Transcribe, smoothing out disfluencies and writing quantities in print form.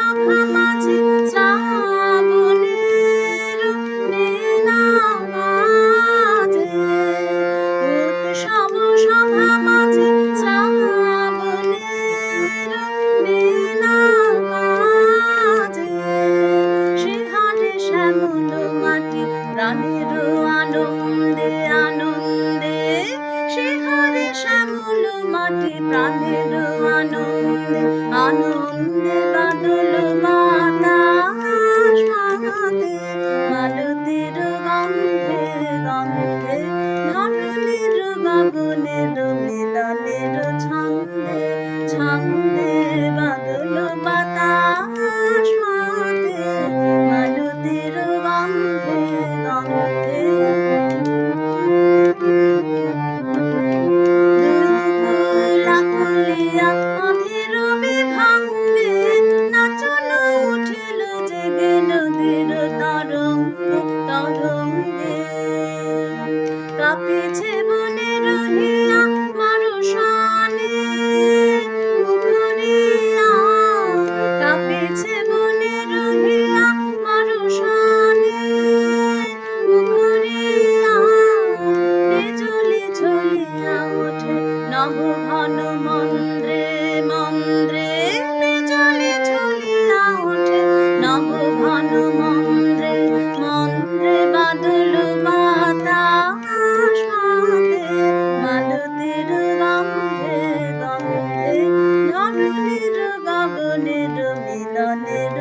সভা মাঝে শ্রাবণের বীণা বাজে। উৎসব সভা মাঝে শ্রাবণের বীণা বাজে। সে হাটে শ্যামল মাটি প্রাণের আনন্দে আনন্দে। সে হাটে শ্যামল মাটি প্রাণের আনন্দে আনন্দে। বাদল বাতাস মাতে মালতীর গন্ধে গন্ধে। ধরণীর গগনের মিলনের ছন্দে ছন্দে। বাদল বাতাস মাতে মালতীর গন্ধে গন্ধে। দুকুলা অধীর বিভঙ্গে নাচন উঠিল জেগে নদীর তরঙ্গে তরঙ্গে। কাঁপিছে বনের হিয়া মারুষানে মুখরিয়া। কাঁপিছে বনের হিয়া মারুষানে মুখরিয়া। বিজুলি ঝুলিয়া ওঠে নব ঘন মন্দ্রে মন্দ্রে। বিজুলি ঝুলিয়া ওঠে নব ঘন মন্দ্রে মন্দ্রে। বাদল বাতাস মাতে মালতীর গন্ধে গন্ধে। ধরণীর গগনের মিলনের